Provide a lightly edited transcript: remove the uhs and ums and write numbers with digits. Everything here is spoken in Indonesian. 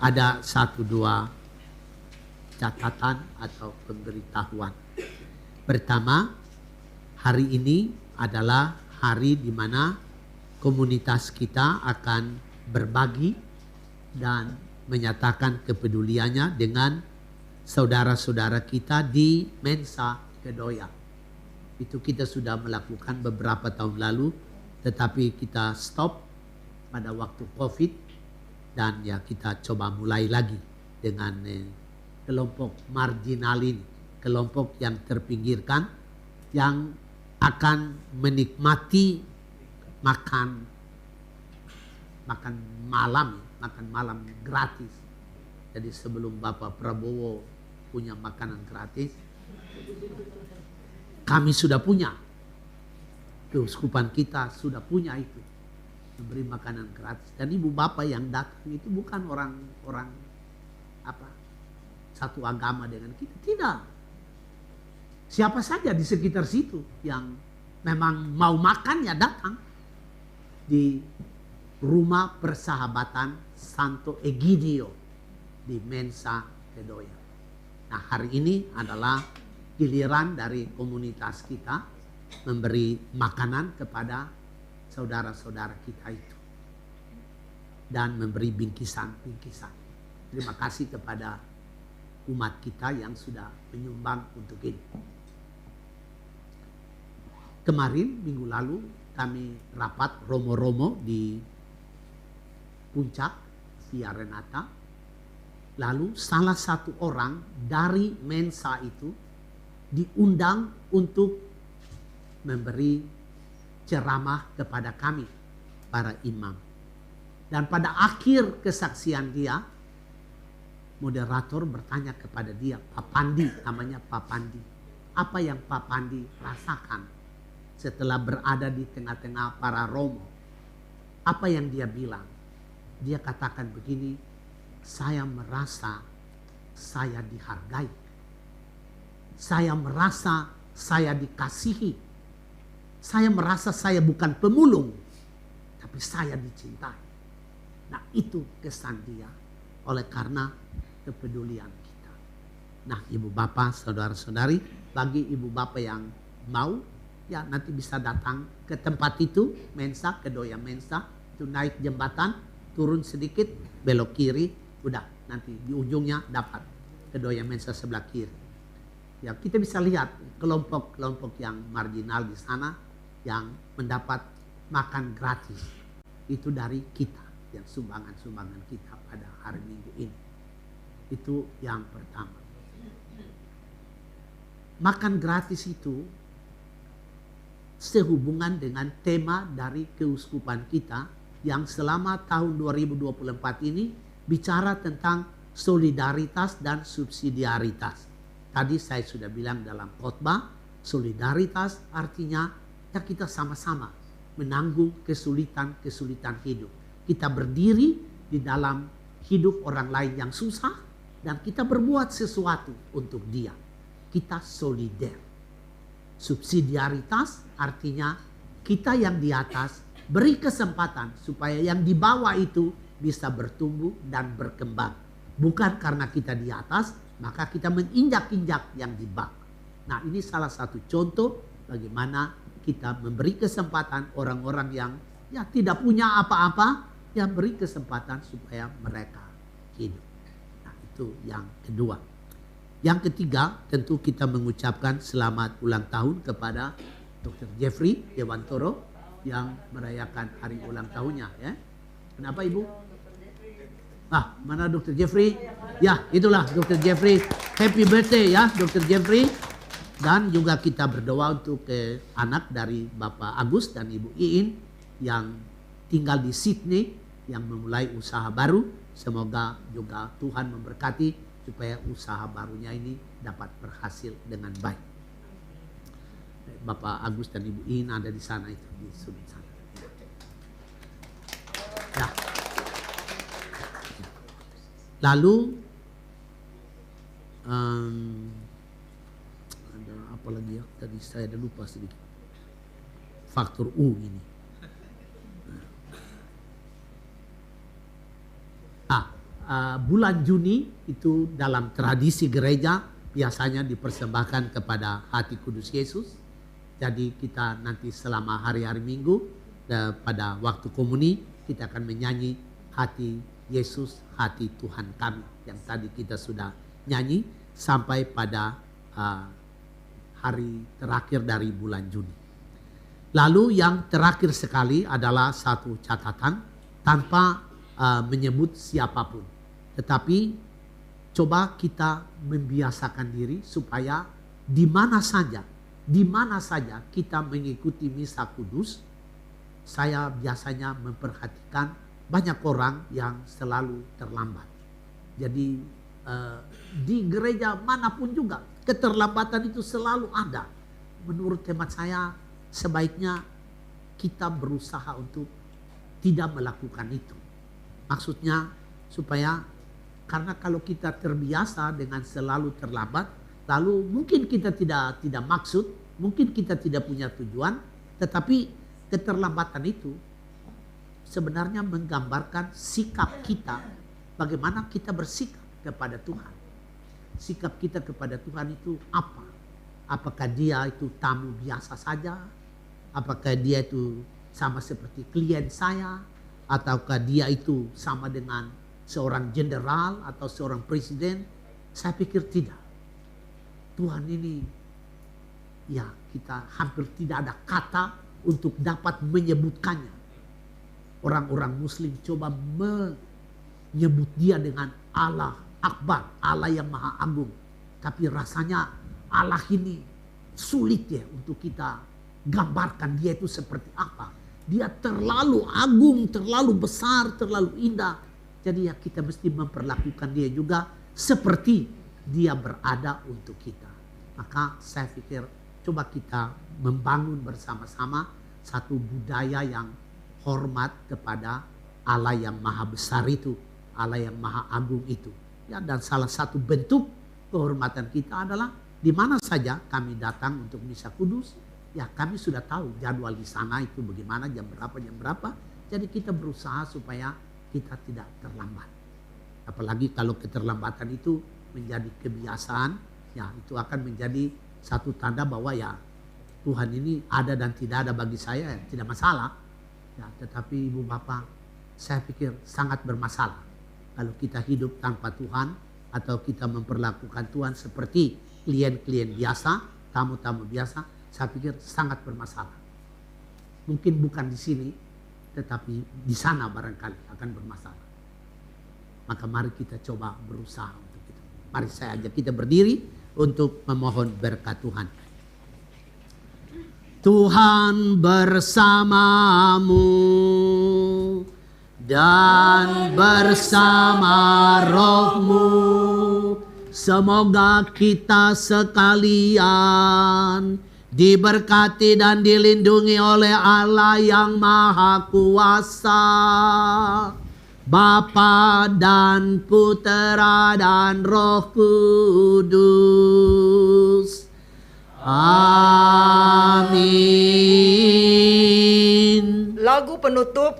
ada satu dua catatan atau pemberitahuan. Pertama, hari ini adalah hari di mana komunitas kita akan berbagi dan menyatakan kepeduliannya dengan saudara-saudara kita di Mensa Kedoya. Itu kita sudah melakukan beberapa tahun lalu, tetapi kita stop pada waktu COVID dan ya kita coba mulai lagi dengan kelompok marginal ini, kelompok yang terpinggirkan yang akan menikmati makan malam gratis. Jadi sebelum Bapak Prabowo punya makanan gratis, kami sudah punya. Keuskupan kita sudah punya itu, memberi makanan gratis. Dan ibu bapak yang datang itu bukan orang satu agama dengan kita, tidak. Siapa saja di sekitar situ yang memang mau makan ya datang di Rumah Persahabatan Santo Egidio di Mensa Kedoya. Nah, hari ini adalah giliran dari komunitas kita memberi makanan kepada saudara-saudara kita itu dan memberi bingkisan-bingkisan. Terima kasih kepada umat kita yang sudah menyumbang untuk ini. Kemarin minggu lalu kami rapat romo-romo di Puncak Via Renata. Lalu salah satu orang dari Mensa itu diundang untuk memberi ceramah kepada kami, para imam. Dan pada akhir kesaksian dia, moderator bertanya kepada dia, Pak Pandi, namanya Pak Pandi. Apa yang Pak Pandi rasakan setelah berada di tengah-tengah para romo? Apa yang dia bilang? Dia katakan begini, saya merasa saya dihargai. Saya merasa saya dikasihi. Saya merasa saya bukan pemulung, tapi saya dicintai. Nah, itu kesan dia oleh karena kepedulian kita. Nah, ibu bapak, saudara-saudari, bagi ibu bapak yang mau, ya nanti bisa datang ke tempat itu, Mensa, Kedoya Mensa, itu naik jembatan, turun sedikit, belok kiri, udah nanti di ujungnya dapat Kedoya Mensa sebelah kiri. Ya, kita bisa lihat kelompok-kelompok yang marginal di sana yang mendapat makan gratis. Itu dari kita, yang sumbangan-sumbangan kita pada hari Minggu ini. Itu yang pertama. Makan gratis itu sehubungan dengan tema dari keuskupan kita yang selama tahun 2024 ini bicara tentang solidaritas dan subsidiaritas. Tadi saya sudah bilang dalam khotbah, solidaritas artinya ya kita sama-sama menanggung kesulitan-kesulitan hidup. Kita berdiri di dalam hidup orang lain yang susah dan kita berbuat sesuatu untuk dia. Kita solider. Subsidiaritas artinya kita yang di atas beri kesempatan supaya yang di bawah itu bisa bertumbuh dan berkembang. Bukan karena kita di atas, maka kita menginjak-injak yang di bawah. Nah, ini salah satu contoh bagaimana kita memberi kesempatan orang-orang yang ya tidak punya apa-apa, yang beri kesempatan supaya mereka hidup. Nah, itu yang kedua. Yang ketiga, tentu kita mengucapkan selamat ulang tahun kepada Dr. Jeffrey Dewantoro yang merayakan hari ulang tahunnya. Ya. Kenapa Ibu? Mana Dr. Jeffrey? Ya, itulah Dr. Jeffrey. Happy birthday ya Dr. Jeffrey. Dan juga kita berdoa untuk anak dari Bapak Agus dan Ibu Iin yang tinggal di Sydney, yang memulai usaha baru. Semoga juga Tuhan memberkati supaya usaha barunya ini dapat berhasil dengan baik. Bapak Agus dan Ibu Iin ada di sana itu, di sudut sana. Ya. Lalu ada apa lagi ya? Tadi saya ada lupa sedikit. Faktor U ini. bulan Juni itu dalam tradisi gereja biasanya dipersembahkan kepada hati kudus Yesus. Jadi kita nanti selama hari-hari Minggu pada waktu komuni kita akan menyanyi hati Yesus, hati Tuhan kami, yang tadi kita sudah nyanyi sampai pada hari terakhir dari bulan Juni. Lalu yang terakhir sekali adalah satu catatan tanpa menyebut siapapun. Tetapi coba kita membiasakan diri supaya di mana saja kita mengikuti misa kudus. Saya biasanya memperhatikan banyak orang yang selalu terlambat. Jadi di gereja manapun juga keterlambatan itu selalu ada. Menurut hemat saya sebaiknya kita berusaha untuk tidak melakukan itu. Maksudnya supaya, karena kalau kita terbiasa dengan selalu terlambat, lalu mungkin kita tidak maksud, mungkin kita tidak punya tujuan, tetapi keterlambatan itu sebenarnya menggambarkan sikap kita, bagaimana kita bersikap kepada Tuhan. Sikap kita kepada Tuhan itu apa? Apakah dia itu tamu biasa saja? Apakah dia itu sama seperti klien saya? Ataukah dia itu sama dengan seorang jenderal atau seorang presiden? Saya pikir tidak. Tuhan ini, ya kita hampir tidak ada kata untuk dapat menyebutkannya. Orang-orang muslim coba menyebut dia dengan Allah Akbar, Allah yang Maha Agung. Tapi rasanya Allah ini sulit ya untuk kita gambarkan dia itu seperti apa. Dia terlalu agung, terlalu besar, terlalu indah. Jadi ya kita mesti memperlakukan dia juga seperti dia berada untuk kita. Maka saya pikir coba kita membangun bersama-sama satu budaya yang hormat kepada Allah yang Maha Besar itu, Allah yang Maha Agung itu. Ya, dan salah satu bentuk kehormatan kita adalah di mana saja kami datang untuk misa kudus, ya kami sudah tahu jadwal di sana itu bagaimana, jam berapa. Jadi kita berusaha supaya kita tidak terlambat. Apalagi kalau keterlambatan itu menjadi kebiasaan, ya itu akan menjadi satu tanda bahwa ya Tuhan ini ada dan tidak ada bagi saya, ya, tidak masalah. Ya, tetapi Ibu Bapak, saya pikir sangat bermasalah kalau kita hidup tanpa Tuhan atau kita memperlakukan Tuhan seperti klien-klien biasa, tamu-tamu biasa. Saya pikir sangat bermasalah. Mungkin bukan di sini, tetapi di sana barangkali akan bermasalah. Maka mari kita coba berusaha untuk itu. Mari saya ajak kita berdiri untuk memohon berkat Tuhan. Tuhan bersamamu dan bersama rohmu. Semoga kita sekalian diberkati dan dilindungi oleh Allah yang Maha Kuasa, Bapa dan Putera dan Roh Kudus. Amin. Lagu penutup